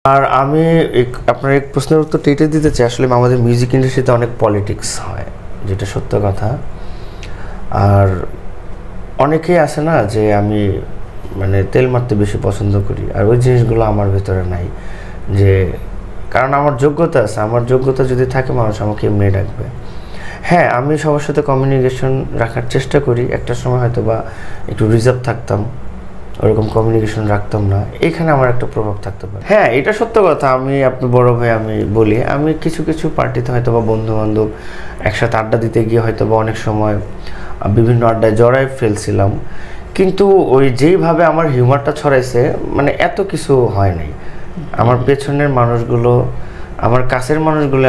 আর আমি আপনার এক প্রশ্নের উত্তর এটাই দিতে চাই, আসলে আমাদের মিউজিক ইন্ডাস্ট্রিতে অনেক পলিটিক্স হয়, যেটা সত্য কথা। আর অনেকেই আছে না যে আমি মানে তেল মারতে বেশি পছন্দ করি, আর ওই জিনিসগুলো আমার ভেতরে নাই। যে কারণ আমার যোগ্যতা আছে, আমার যোগ্যতা যদি থাকে মানুষ আমাকে এমনি ডাকবে। হ্যাঁ, আমি সবার সাথে কমিউনিকেশন রাখার চেষ্টা করি, একটা সময় হয়তো বা একটু রিজার্ভ থাকতাম, ওরকম কমিউনিকেশন রাখতাম না, এখানে আমার একটা প্রভাব থাকতে পারে। হ্যাঁ, এটা সত্য কথা। আমি আপনি বড় ভাই আমি বলি, আমি কিছু কিছু পার্টিতে হয়তো বা বন্ধু বান্ধব একসাথে আড্ডা দিতে গিয়ে হয়তো বা অনেক সময় বিভিন্ন আড্ডায় জড়াই ফেলছিলাম, কিন্তু ওই যেইভাবে আমার হিউমারটা ছড়াইছে মানে এত কিছু হয় নাই। আমার পেছনের মানুষগুলো, আমার কাছের মানুষগুলো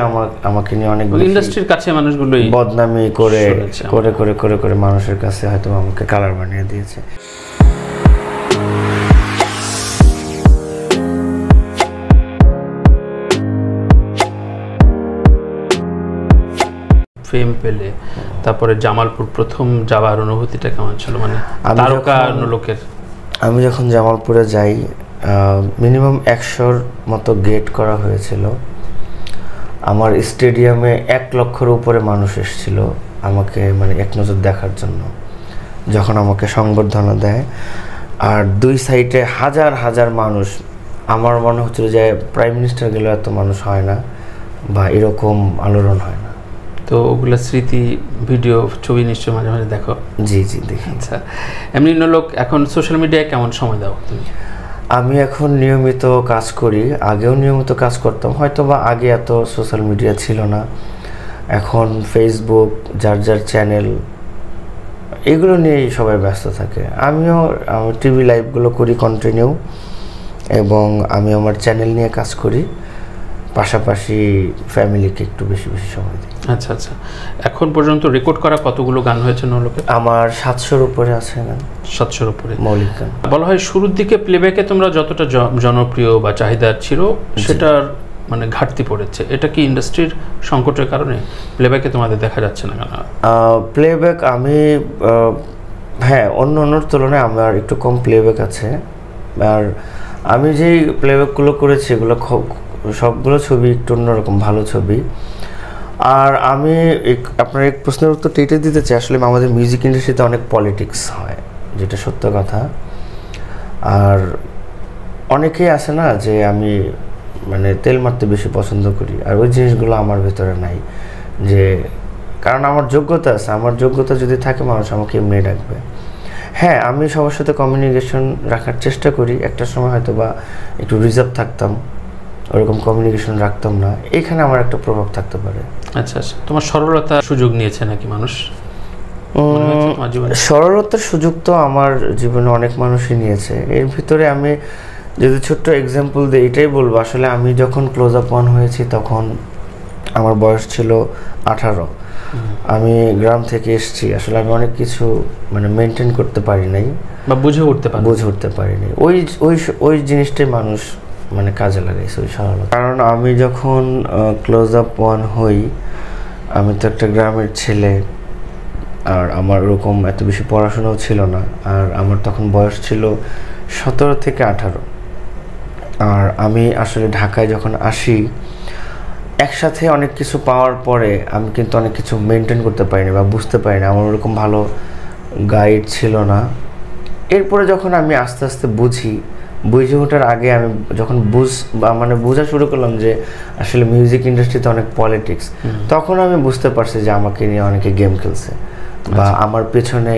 আমাকে নিয়ে অনেক ইন্ডাস্ট্রির কাছে মানুষগুলোই বদনামি করে করে করে করে করে মানুষের কাছে হয়তো আমাকে কালার বানিয়ে দিয়েছে। ফেম পেলে তারপরে জামালপুর প্রথম যাওয়ার অনুভূতিটা কেমন ছিল? মানে তারকা লোকের আমি যখন জামালপুরে যাই, মিনিমাম 100-র মতো গেট করা হয়েছিল। আমার স্টেডিয়ামে 1 লক্ষের উপরে মানুষ এসেছিল আমাকে মানে এক নজর দেখার জন্য, যখন আমাকে সংবর্ধনা দেয়। আর 2 সাইডে হাজার হাজার মানুষ। আমার মনে হচ্ছিল যে প্রাইম মিনিস্টার গেলেও এত মানুষ হয় না বা এরকম আলোড়ন হয় না। তো ওগুলো স্মৃতি ভিডিও ছবি নিশ্চয়ই মাঝে মাঝে দেখো? জি জি দেখি। আচ্ছা, এমনি লোক এখন সোশ্যাল মিডিয়ায় কেমন সময় দাও তুমি? আমি এখন নিয়মিত কাজ করি, আগেও নিয়মিত কাজ করতাম, হয়তো বা আগে এত সোশ্যাল মিডিয়া ছিল না। এখন ফেসবুক, যার যার চ্যানেল, এগুলো নিয়েই সবাই ব্যস্ত থাকে। আমিও আমার টিভি লাইভগুলো করি কন্টিনিউ, এবং আমি আমার চ্যানেল নিয়ে কাজ করি, পাশাপাশি ফ্যামিলিকে একটু বেশি বেশি সময় দিই। আচ্ছা আচ্ছা, এখন পর্যন্ত রেকর্ড করা কতগুলো গান হয়েছে নলোকে? আমার 700-র উপরে আছে গান। 700-র উপরে মৌলিক গান। বলা হয় শুরুর দিকে প্লেব্যাকে তোমরা যতটা জনপ্রিয় বা চাহিদা ছিল সেটার মানে ঘাটতি পড়েছে, এটা কি ইন্ডাস্ট্রির সংকটের কারণে প্লেব্যাকে তোমাদের দেখা যাচ্ছে না কেন? প্লেব্যাক আমি হ্যাঁ, অন্যর তুলনায় আমার একটু কম প্লেব্যাক আছে। আর আমি যেই প্লেব্যাকগুলো করেছি এগুলো সবগুলো ছবি একটু অন্যরকম ভালো ছবি। আর আমি আপনার এক প্রশ্নের উত্তর এটাই দিতে চাই, আসলে আমাদের মিউজিক ইন্ডাস্ট্রিতে অনেক পলিটিক্স হয়, যেটা সত্য কথা। আর অনেকেই আছে না যে আমি মানে তেল মারতে বেশি পছন্দ করি, আর ওই জিনিসগুলো আমার ভেতরে নাই। যে কারণ আমার যোগ্যতা আছে, আমার যোগ্যতা যদি থাকে মানুষ আমাকে এমনি ডাকবে। হ্যাঁ, আমি সবার সাথে কমিউনিকেশন রাখার চেষ্টা করি, একটা সময় হয়তো বা একটু রিজার্ভ থাকতাম, ওরকম কমিউনিকেশন রাখতাম না, এখানে আমার একটা প্রভাব থাকতে পারে। আচ্ছা আচ্ছা, তোমার সরলতার সুযোগ নিয়েছে নাকি মানুষ? সরলতার সুযোগ তো আমার জীবনে অনেক মানুষই নিয়েছে। এর ভিতরে আমি যদি ছোট্ট এক্সাম্পল দিই, এটাই বলবো, আসলে আমি যখন ক্লোজ আপ 1 হয়েছি তখন আমার বয়স ছিল 18। আমি গ্রাম থেকে এসেছি, আসলে আমি অনেক কিছু মানে মেনটেন করতে পারি নাই বা বুঝে উঠতে পারিনি। ওই জিনিসটাই মানুষ মানে কাজে লাগাইছে, ওই সরলতা। কারণ আমি যখন ক্লোজ আপ 1 হই, আমি তো একটা গ্রামের ছেলে, আর আমার ওরকম এত বেশি পড়াশোনাও ছিল না, আর আমার তখন বয়স ছিল 17 থেকে 18। আর আমি আসলে ঢাকায় যখন আসি, একসাথে অনেক কিছু পাওয়ার পরে আমি কিন্তু অনেক কিছু মেনটেন করতে পারিনি বা বুঝতে পারিনি, আমার ওরকম ভালো গাইড ছিল না। এরপরে যখন আমি আস্তে আস্তে বুঝে ওঠার আগে আমি যখন বোঝা শুরু করলাম যে আসলে মিউজিক ইন্ডাস্ট্রিতে অনেক পলিটিক্স, তখন আমি বুঝতে পারছি যে আমাকে নিয়ে অনেকে গেম খেলছে, বা আমার পেছনে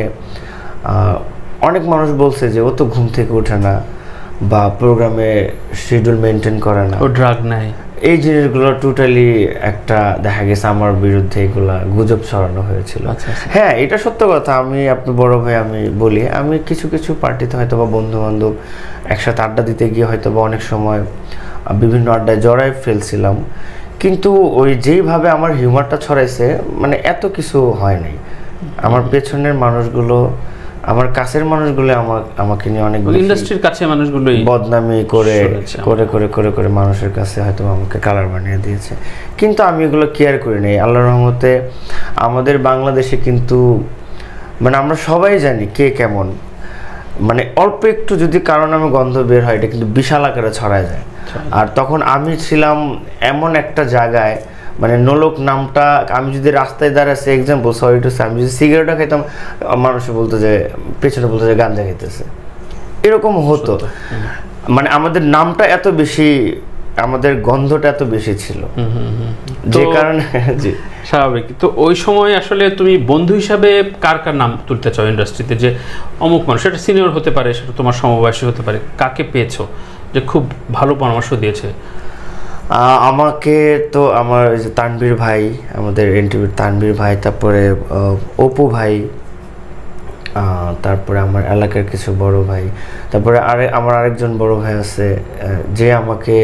অনেক মানুষ বলছে যে ও তো ঘুম থেকে ওঠে না, বা প্রোগ্রামে শিডিউল মেনটেন করে না, ও ড্রাগ নেয়। এই জিনিসগুলো টোটালি একটা দেখা গেছে আমার বিরুদ্ধে এগুলা গুজব ছড়ানো হয়েছিল। হ্যাঁ, এটা সত্য কথা। আমি আপনি বড় ভাই আমি বলি, আমি কিছু কিছু পার্টিতে হয়তো বা বন্ধু বান্ধব একসাথে আড্ডা দিতে গিয়ে হয়তো বা অনেক সময় বিভিন্ন আড্ডায় জড়াই ফেলছিলাম, কিন্তু ওই যেইভাবে আমার হিউমারটা ছড়াইছে মানে এত কিছু হয় নাই। আমার পেছনের মানুষগুলো, আমার কাছের মানুষগুলো আমাকে নিয়ে অনেক ইন্ডাস্ট্রির কাছে মানুষগুলোই বদনামি করে করে করে করে করে মানুষের কাছে হয়তো আমাকে কালার বানিয়ে দিয়েছে, কিন্তু আমি এগুলো কেয়ার করি নাই। আল্লাহর রহমতে আমাদের বাংলাদেশে কিন্তু মানে আমরা সবাই জানি কে কেমন, মানে অল্প একটু যদি কারো নামে গন্ধ বের হয় এটা কিন্তু বিশাল আকারে ছড়ায় যায়। আর তখন আমি ছিলাম এমন একটা জায়গায়, মানে নোলক নামটা, আমি যদি রাস্তায় দাঁড়াচ্ছি এক্সাম্পল, সরি টু সে, আমি যদি সিগারেটও খাইতাম মানুষ বলতো যে পেছনে বলতো যে গাঞ্জা খাইতেছে, এরকম হতো। মানে আমাদের নামটা এত বেশি, আমাদের গন্ধটা এত বেশি ছিল, যে কারণে জি স্বাভাবিক। তো ওই সময় আসলে তুমি বন্ধু হিসাবে কার কার নাম তুলতে চাও ইন্ডাস্ট্রিতে, যে অমুক মানুষ, সেটা সিনিয়র হতে পারে, সেটা তোমার সমবয়সী হতে পারে, কাকে পেয়েছো যে খুব ভালো পরামর্শ দিয়েছে? আমাকে তো আমার যে তানভীর ভাই, আমাদের এনটিভির তানভীর ভাই, তারপরে অপু ভাই, তারপরে আমার এলাকার কিছু বড় ভাই, তারপরে আমার আরেকজন বড় ভাই আছে যে আমাকে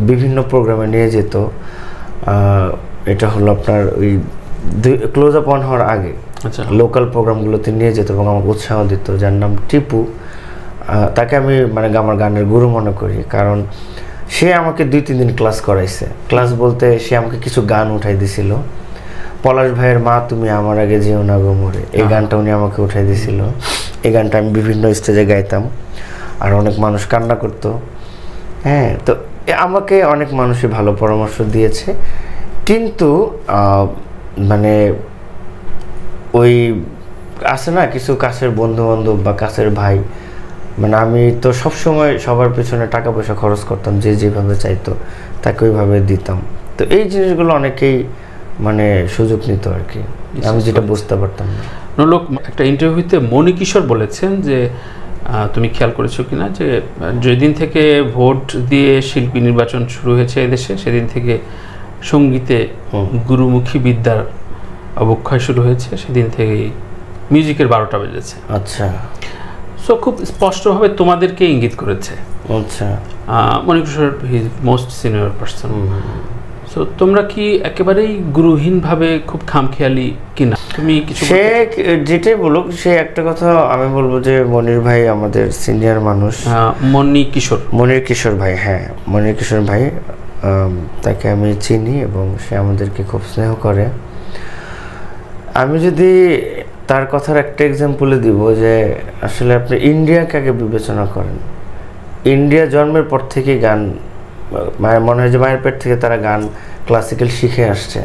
বিভিন্ন প্রোগ্রামে নিয়ে যেত। এটা হলো আপনার ওই ক্লোজ আপ অন হওয়ার আগে লোকাল প্রোগ্রামগুলোতে নিয়ে যেত এবং আমাকে উৎসাহ দিত, যার নাম টিপু। তাকে আমি মানে আমার গানের গুরু মনে করি, কারণ সে আমাকে 2-3 দিন ক্লাস করাইছে। ক্লাস বলতে সে আমাকে কিছু গান উঠাই দিছিল। পলাশ ভাইয়ের মা তুমি আমার আগে যেও না গো মোরে, এই গানটা উনি আমাকে উঠাই দিছিল। এই গানটা আমি বিভিন্ন স্টেজে গাইতাম, আর অনেক মানুষ কান্না করতো। হ্যাঁ, তো আমাকে অনেক মানুষই ভালো পরামর্শ দিয়েছে, কিন্তু মানে ওই আছে না কিছু কাছের বন্ধু বান্ধব বা কাছের ভাই, মানে আমি তো সবসময় সবার পেছনে টাকা পয়সা খরচ করতাম, যে যেভাবে চাইতো তাকে ওইভাবে দিতাম। তো এই জিনিসগুলো অনেকেই মানে সুযোগ নিত আর কি, আমি যেটা বুঝতে পারতাম না। নোলক একটা ইন্টারভিউতে মণি কিশোর বলেছেন যে, তুমি খেয়াল করেছো কিনা, যে যেদিন থেকে ভোট দিয়ে শিল্পী নির্বাচন শুরু হয়েছে এদেশে, সেদিন থেকে সঙ্গীতে গুরুমুখী বিদ্যার অবক্ষয় শুরু হয়েছে, সেদিন থেকেই মিউজিকের 12টা বেজেছে। আচ্ছা, সো খুব স্পষ্টভাবে তোমাদেরকে ইঙ্গিত করেছে। আচ্ছা, মণি কিশোর হি মোস্ট সিনিয়র পার্সন। সো তোমরা কি একেবারেই গুরুহীনভাবে খুব খামখেয়ালি কিনা? তুমি কিছু সে যেটাই বলুক, সে একটা কথা আমি বলবো যে মনির ভাই আমাদের সিনিয়র মানুষ। মনির কিশোর ভাই, হ্যাঁ মনির কিশোর ভাই, তাকে আমি চিনি এবং সে আমাদেরকে খুব স্নেহ করে। আমি যদি তার কথার একটা এক্সাম্পলে দিব, যে আসলে আপনি ইন্ডিয়াকে আগে বিবেচনা করেন। ইন্ডিয়া জন্মের পর থেকে গান, মায়ের মনে হয় যে মায়ের পেট থেকে তারা গান ক্লাসিক্যাল শিখে আসছে।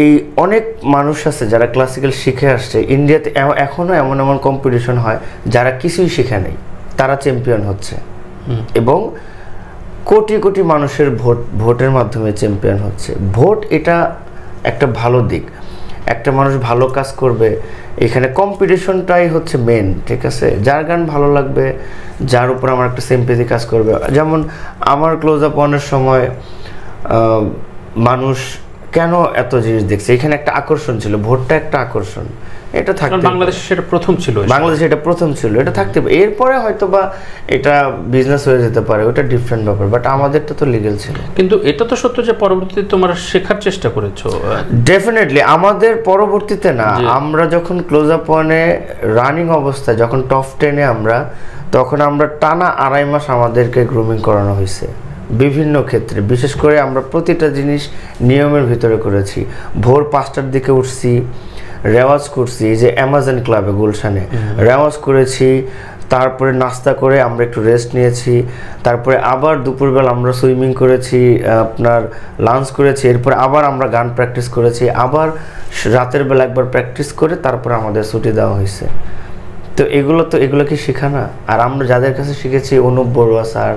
এই অনেক মানুষ আছে যারা ক্লাসিক্যাল শিখে আসছে। ইন্ডিয়াতে এখনও এমন এমন কম্পিটিশন হয় যারা কিছুই শিখে নেই, তারা চ্যাম্পিয়ন হচ্ছে, এবং কোটি কোটি মানুষের ভোটের মাধ্যমে চ্যাম্পিয়ন হচ্ছে। ভোট এটা একটা ভালো দিক, একটা মানুষ ভালো কাজ করবে, এখানে কম্পিটিশনটাই হচ্ছে মেন, ঠিক আছে? যার গান ভালো লাগবে, যার উপর আমার একটা সিম্প্যাথি কাজ করবে। যেমন আমার ক্লোজ আপ অনের সময় মানুষ কেন এত জিনিস দেখছে, এখানে একটা আকর্ষণ ছিল, ভোটটা একটা আকর্ষণ, এটা থাকতে বাংলাদেশে সেটা প্রথম ছিল, বাংলাদেশে এটা প্রথম ছিল, এটা থাকতে পারে। এরপরে হয়তো বা এটা বিজনেস হয়ে যেতে পারে, ওটা ডিফারেন্ট ব্যাপার, বাট আমাদেরটা তো লিগ্যাল ছিল। কিন্তু এটা তো সত্য যে পরবর্তীতে তোমরা শেখার চেষ্টা করেছো। ডেফিনেটলি আমাদের পরবর্তীতে না, আমরা যখন ক্লোজ আপ ওয়ানে রানিং অবস্থায়, যখন টপ 10-এ আমরা, তখন আমরা টানা 2.5 মাস আমাদেরকে গ্রুমিং করানো হয়েছে বিভিন্ন ক্ষেত্রে। বিশেষ করে আমরা প্রতিটা জিনিস নিয়মের ভিতরে করেছি। ভোর 5টার দিকে উঠছি, রেওয়াজ করছি, যে অ্যামাজন ক্লাবে গুলশানে রেওয়াজ করেছি, তারপরে নাস্তা করে আমরা একটু রেস্ট নিয়েছি, তারপরে আবার দুপুরবেলা আমরা সুইমিং করেছি, আপনার লাঞ্চ করেছি, এরপরে আবার আমরা গান প্র্যাকটিস করেছি, আবার রাতের বেলা একবার প্র্যাকটিস করে তারপরে আমাদের ছুটি দেওয়া হয়েছে। তো এগুলো কি শেখা না? আর আমরা যাদের কাছে শিখেছি, অনুপ বড়ুয়া স্যার,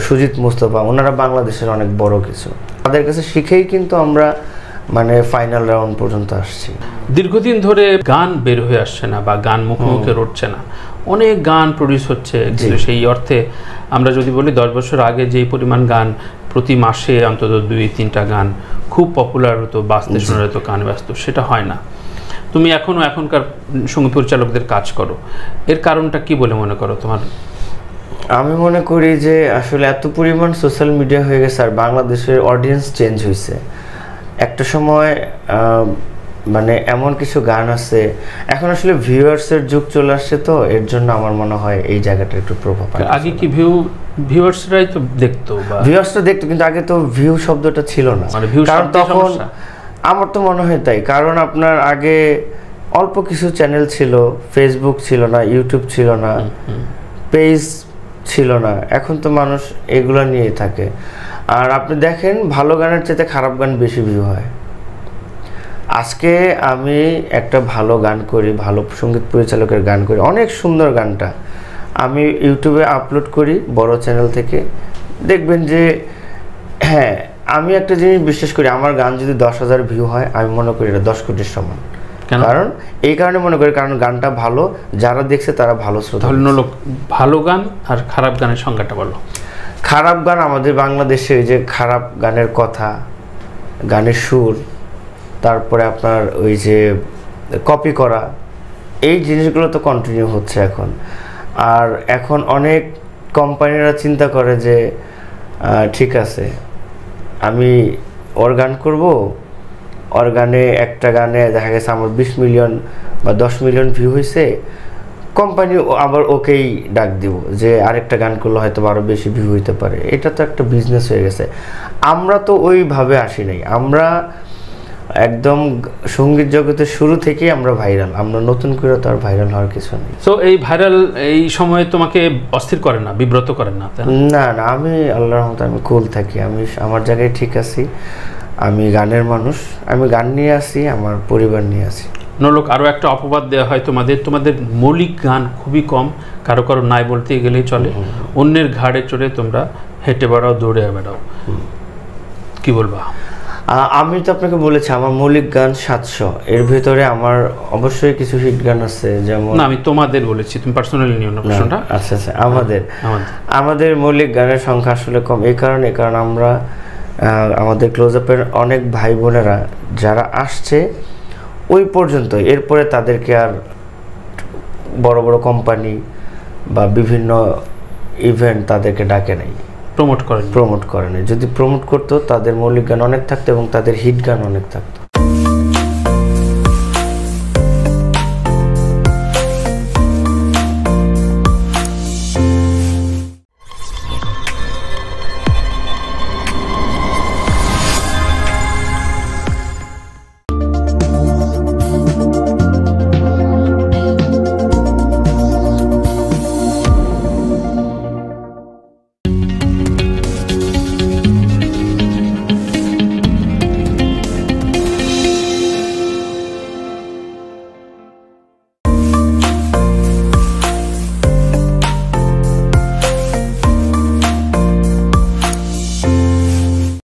সুজিত মুস্তফা, ওনারা বাংলাদেশের অনেক বড় কিছু, তাদের কাছে শিখেই কিন্তু আমরা মানে ফাইনাল রাউন্ড পর্যন্ত আসছি। দীর্ঘদিন ধরে গান বের হয়ে আসছে না বা গান মুখে উঠছে না, অনেক গান প্রডিউস হচ্ছে, কিন্তু সেই অর্থে আমরা যদি বলি 10 বছর আগে যেই পরিমাণ গান প্রতি মাসে অন্তত 2-3টা গান খুব পপুলার হতো, বাজতে শোনা যেত, গান ব্যস্ত, সেটা হয় না। তুমি এখনকার সঙ্গীত পরিচালকদের কাজ করো, এর কারণটা কি বলে মনে করো তোমার? আমি মনে করি যে আসলে এত পরিমাণ সোশ্যাল মিডিয়া হয়ে গেছে আর বাংলাদেশের অডিয়েন্স চেঞ্জ হয়েছে। একটা সময় মানে এমন কিছু গান আছে, এখন আসলে ভিউয়ার্সের যুগ চলে আসছে, তো এর জন্য আমার মনে হয় এই জায়গাটা একটু প্রভাব পড়ে। আগে কি ভিউয়ার্সরাই তো দেখতো, ভিউয়ার্সরা দেখতো, কিন্তু আগে তো ভিউ শব্দটা ছিল না, কারণ তখন আমার তো মনে হয় তাই। কারণ আপনার আগে অল্প কিছু চ্যানেল ছিল, ফেসবুক ছিল না, ইউটিউব ছিল না, পেজ ছিল না। এখন তো মানুষ এগুলো নিয়ে থাকে। আর আপনি দেখেন ভালো গানের চাইতে খারাপ গান বেশি ভিউ হয়। আজকে আমি একটা ভালো গান করি, ভালো সঙ্গীত পরিচালকের গান করি, অনেক সুন্দর গানটা আমি ইউটিউবে আপলোড করি বড় চ্যানেল থেকে, দেখবেন যে হ্যাঁ, আমি একটা জিনিস বিশ্বাস করি, আমার গান যদি 10,000 ভিউ হয় আমি মনে করি এটা 10 কোটির সমান। কারণ এই কারণে মনে করি, কারণ গানটা ভালো, যারা দেখছে তারা ভালো শ্রোতা। লোক ভালো গান আর খারাপ গানের সংজ্ঞাটা বলো। খারাপ গান আমাদের বাংলাদেশে ওই যে খারাপ গানের কথা, গানের সুর, তারপরে আপনার ওই যে কপি করা, এই জিনিসগুলো তো কন্টিনিউ হচ্ছে এখন। আর এখন অনেক কোম্পানিরা চিন্তা করে যে ঠিক আছে আমি ওর গান করব, ওর গানে একটা গানে দেখা গেছে আমার 20 মিলিয়ন বা 10 মিলিয়ন ভিউ হয়েছে, কোম্পানি আবার ওকেই ডাক দিব যে আরেকটা গান করলে হয়তো আরও বেশি ভিউ হইতে পারে। এটা তো একটা বিজনেস হয়ে গেছে। আমরা তো ওইভাবে আসি নাই, আমরা একদম সঙ্গীত জগতের শুরু থেকেই আমরা ভাইরাল, আমরা নতুন করে তো আর ভাইরাল হওয়ার কিছু নেই। তো এই ভাইরাল এই সময়ে তোমাকে অস্থির করে না, বিব্রত করে না? না না, আমি আল্লাহর রহমতে আমি কুল থাকি, আমি আমার জায়গায় ঠিক আছি, আমি গানের মানুষ, আমি গান নিয়ে আসি, আমার পরিবার নিয়ে আসি। নোলক, আরও একটা অপবাদ দেওয়া হয় তোমাদের মৌলিক গান খুবই কম, কারো কারো নাই বলতে গেলেই চলে, অন্যের ঘাড়ে চড়ে তোমরা হেঁটে বেড়াও, দৌড়ে বেড়াও, কি বলবা? আমি তো আপনাকে বলেছি আমার মৌলিক গান 700, এর ভিতরে আমার অবশ্যই কিছু হিট গান আছে, যেমন না আমি তোমাদের বলেছি, তুমি পার্সোনালি নিও না প্রশ্নটা। আচ্ছা আচ্ছা, আমাদের মৌলিক গানের সংখ্যা আসলে কম, কারণ আমরা আমাদের ক্লোজ আপের অনেক ভাই বোনেরা যারা আসছে ওই পর্যন্ত, এরপরে তাদেরকে আর বড় বড় কোম্পানি বা বিভিন্ন ইভেন্ট তাদেরকে ডাকে নাই, প্রমোট করে নাই। যদি প্রমোট করতো তাদের মৌলিক গান অনেক থাকতো এবং তাদের হিট গান অনেক থাকতো।